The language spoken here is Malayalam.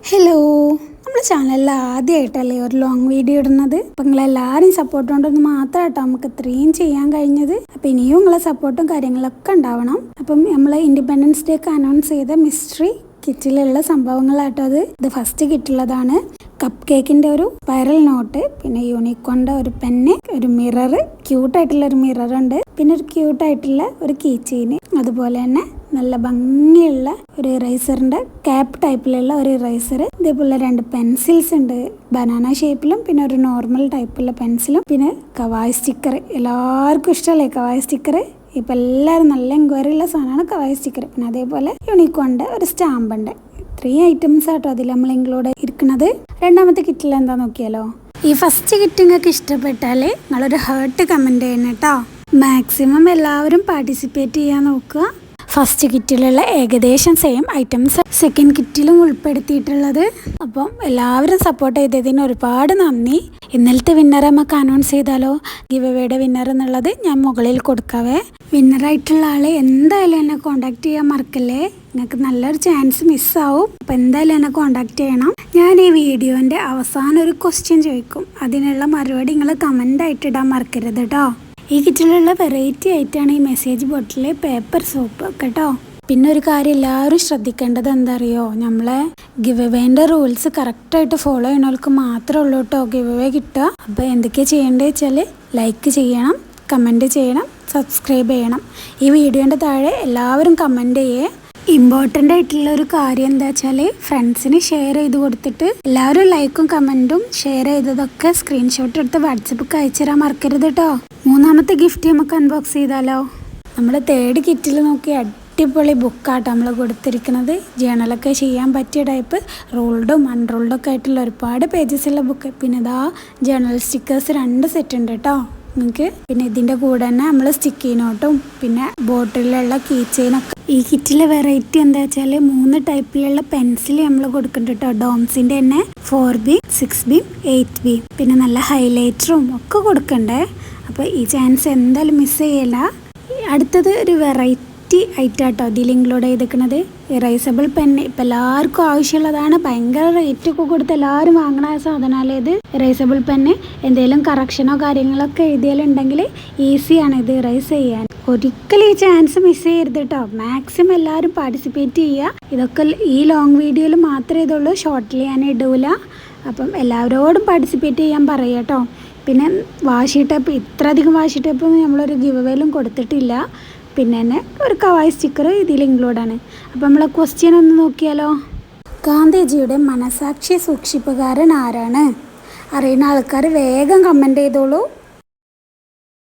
ഹലോ, നമ്മുടെ ചാനലിൽ ആദ്യമായിട്ടല്ലേ ഒരു ലോങ് വീഡിയോ ഇടുന്നത്. അപ്പം നിങ്ങളെല്ലാവരും സപ്പോർട്ട് കൊണ്ടൊന്ന് മാത്രമായിട്ടോ നമുക്ക് ഇത്രയും ചെയ്യാൻ കഴിഞ്ഞത്. അപ്പം ഇനിയും നിങ്ങളെ സപ്പോർട്ടും കാര്യങ്ങളൊക്കെ ഉണ്ടാവണം. അപ്പം നമ്മൾ ഇൻഡിപെൻഡൻസ് ഡേക്ക് അനൗൺസ് ചെയ്ത മിസ്റ്ററി കിറ്റിലുള്ള സംഭവങ്ങളാട്ടോ ഇത് ഫസ്റ്റ് കിറ്റുള്ളതാണ്. കപ്പ് കേക്കിൻ്റെ ഒരു സ്പൈറൽ നോട്ട്, പിന്നെ യൂണിക്കോണിൻ്റെ ഒരു പെന്ന്, ഒരു മിറർ, ക്യൂട്ടായിട്ടുള്ള ഒരു മിറർ ഉണ്ട്, പിന്നെ ഒരു ക്യൂട്ടായിട്ടുള്ള ഒരു കീ ചെയിന്, അതുപോലെ തന്നെ നല്ല ഭംഗിയുള്ള ഒരു ഇറേസറിൻ്റെ ക്യാപ്പ് ടൈപ്പിലുള്ള ഒരു ഇറേസർ, ഇതേപോലെ 2 പെൻസിൽസ് ഉണ്ട്, ബനാന ഷേപ്പിലും പിന്നെ ഒരു നോർമൽ ടൈപ്പുള്ള പെൻസിലും, പിന്നെ കവായ് സ്റ്റിക്കർ. എല്ലാവർക്കും ഇഷ്ടമല്ലേ കവായ് സ്റ്റിക്കർ? ഇപ്പം എല്ലാവരും നല്ല എൻക്വയറി ഉള്ള സാധനമാണ് കവായ് സ്റ്റിക്കർ. പിന്നെ അതേപോലെ യൂണിക്കോണിൻ്റെ ഒരു സ്റ്റാമ്പ് ഉണ്ട്. 3 ഐറ്റംസ് ആട്ടോ അതിൽ നമ്മൾ ഇൻക്ലൂഡ് ഇരിക്കുന്നത്. രണ്ടാമത്തെ കിറ്റിൽ എന്താ നോക്കിയാലോ. ഈ ഫസ്റ്റ് കിറ്റ് നിങ്ങൾക്ക് ഇഷ്ടപ്പെട്ടാൽ നിങ്ങളൊരു ഹേർട്ട് കമൻറ്റ് ചെയ്യണം കേട്ടോ. മാക്സിമം എല്ലാവരും പാർട്ടിസിപ്പേറ്റ് ചെയ്യാൻ നോക്കുക. ഫസ്റ്റ് കിറ്റിലുള്ള ഏകദേശം സെയിം ഐറ്റംസ് സെക്കൻഡ് കിറ്റിലും ഉൾപ്പെടുത്തിയിട്ടുള്ളത്. അപ്പം എല്ലാവരും സപ്പോർട്ട് ചെയ്തതിന് ഒരുപാട് നന്ദി. ഇന്നലത്തെ വിന്നറെ നമുക്ക് അനൗൺസ് ചെയ്താലോ? ഗിവ് അവേയുടെ വിന്നർ എന്നുള്ളത് ഞാൻ മുകളിൽ കൊടുക്കാവേ. വിന്നറായിട്ടുള്ള ആളെ എന്തായാലും എന്നെ കോണ്ടാക്ട് ചെയ്യാൻ മറക്കല്ലേ. നിങ്ങൾക്ക് നല്ലൊരു ചാൻസ് മിസ്സാവും. അപ്പം എന്തായാലും എന്നെ കോണ്ടാക്ട് ചെയ്യണം. ഞാൻ ഈ വീഡിയോൻ്റെ അവസാനം ഒരു ക്വസ്റ്റ്യൻ ചോദിക്കും. അതിനുള്ള മറുപടി നിങ്ങൾ കമൻ്റായിട്ട് ഇടാൻ മറക്കരുത് കേട്ടോ. ഈ കിറ്റിലുള്ള വെറൈറ്റി ആയിട്ടാണ് ഈ മെസ്സേജ് ബോട്ടിൽ പേപ്പർ സോപ്പ് കേട്ടോ. പിന്നെ ഒരു കാര്യം എല്ലാവരും ശ്രദ്ധിക്കേണ്ടത് എന്താ അറിയോ, നമ്മളെ ഗിവ് അവേൻ്റെ റൂൾസ് കറക്റ്റായിട്ട് ഫോളോ ചെയ്യണവർക്ക് മാത്രമേ ഉള്ളൂ കേട്ടോ ഗിവ് അവേ കിട്ടുക. അപ്പോൾ എന്തൊക്കെയാണ് ചെയ്യേണ്ടത് വെച്ചാൽ ലൈക്ക് ചെയ്യണം, കമൻറ്റ് ചെയ്യണം, സബ്സ്ക്രൈബ് ചെയ്യണം. ഈ വീഡിയോൻ്റെ താഴെ എല്ലാവരും കമൻറ്റ് ചെയ്യേ. ഇമ്പോർട്ടൻ്റ് ആയിട്ടുള്ള ഒരു കാര്യം എന്താ വെച്ചാൽ ഫ്രണ്ട്സിന് ഷെയർ ചെയ്ത് കൊടുത്തിട്ട് എല്ലാവരും ലൈക്കും കമൻറ്റും ഷെയർ ചെയ്തതൊക്കെ സ്ക്രീൻഷോട്ട് എടുത്ത് വാട്സപ്പിൽ അയച്ചു തരാൻ മറക്കരുത് കേട്ടോ. മൂന്നാമത്തെ ഗിഫ്റ്റ് നമുക്ക് അൺബോക്സ് ചെയ്താലോ. നമ്മൾ തേർഡ് കിറ്റിൽ നോക്കി അടിപൊളി ബുക്കാട്ടോ നമ്മൾ കൊടുത്തിരിക്കുന്നത്. ജേണലൊക്കെ ചെയ്യാൻ പറ്റിയ ടൈപ്പ്, റൂൾഡും അൺറൂൾഡും ഒക്കെ ആയിട്ടുള്ള ഒരുപാട് പേജസുള്ള ബുക്ക്. പിന്നെ ഇതാ ജേണൽ സ്റ്റിക്കേഴ്സ് 2 സെറ്റ് ഉണ്ട് കേട്ടോ നിങ്ങൾക്ക്. പിന്നെ ഇതിൻ്റെ കൂടെ തന്നെ നമ്മൾ സ്റ്റിക്കി നോട്ടും പിന്നെ ബോട്ടിലുള്ള കീ ചെയിനൊക്കെ. ഈ കിറ്റിലെ വെറൈറ്റി എന്താ വെച്ചാൽ 3 ടൈപ്പിലുള്ള പെൻസിൽ നമ്മൾ കൊടുക്കുന്നുണ്ട് കേട്ടോ. ഡോംസിൻ്റെ തന്നെ 4B, 6B, 8B. പിന്നെ നല്ല ഹൈലൈറ്ററും ഒക്കെ കൊടുക്കണ്ടേ. അപ്പോൾ ഈ ചാൻസ് എന്തായാലും മിസ് ചെയ്യല്ല. അടുത്തത് ഒരു വെറൈറ്റി ആയിട്ടാട്ടോ ഇതിൽ ഇൻക്ലൂഡ് ചെയ്തിരിക്കുന്നത്. ഇറേസബിൾ പെന്ന് ഇപ്പം എല്ലാവർക്കും ആവശ്യമുള്ളതാണ്. ഭയങ്കര റേറ്റൊക്കെ കൊടുത്ത് എല്ലാവരും വാങ്ങണ സാധനമല്ലേ ഇത്. ഇറേസബിൾ പെന്ന് എന്തെങ്കിലും കറക്ഷനോ കാര്യങ്ങളൊക്കെ എഴുതിയാലുണ്ടെങ്കിൽ ഈസിയാണ് ഇത് ഇറേസ് ചെയ്യാൻ. ഒരിക്കലും ഈ ചാൻസ് മിസ് ചെയ്യരുത് കേട്ടോ. മാക്സിമം എല്ലാവരും പാർട്ടിസിപ്പേറ്റ് ചെയ്യുക. ഇതൊക്കെ ഈ ലോങ് വീഡിയോയിൽ മാത്രമേ ഇതുള്ളൂ, ഷോർട്ടിൽ ഞാൻ ഇടൂല. അപ്പം എല്ലാവരോടും പാർട്ടിസിപ്പേറ്റ് ചെയ്യാൻ പറയുക കേട്ടോ. പിന്നെ വാഷി ടേപ്പ്, ഇത്രയധികം വാഷി ടേപ്പ് നമ്മളൊരു ഗിവ് അവേയിലും കൊടുത്തിട്ടില്ല. പിന്നെ തന്നെ ഒരു കവായ് സ്റ്റിക്കർ ഇതിൽ ഇൻക്ലൂഡാണ്. അപ്പോൾ നമ്മളെ ക്വസ്റ്റ്യൻ ഒന്ന് നോക്കിയാലോ. ഗാന്ധിജിയുടെ മനസാക്ഷി സൂക്ഷിപ്പുകാരൻ ആരാണ്? അറിയുന്ന ആൾക്കാർ വേഗം കമൻറ്റ് ചെയ്തോളൂ.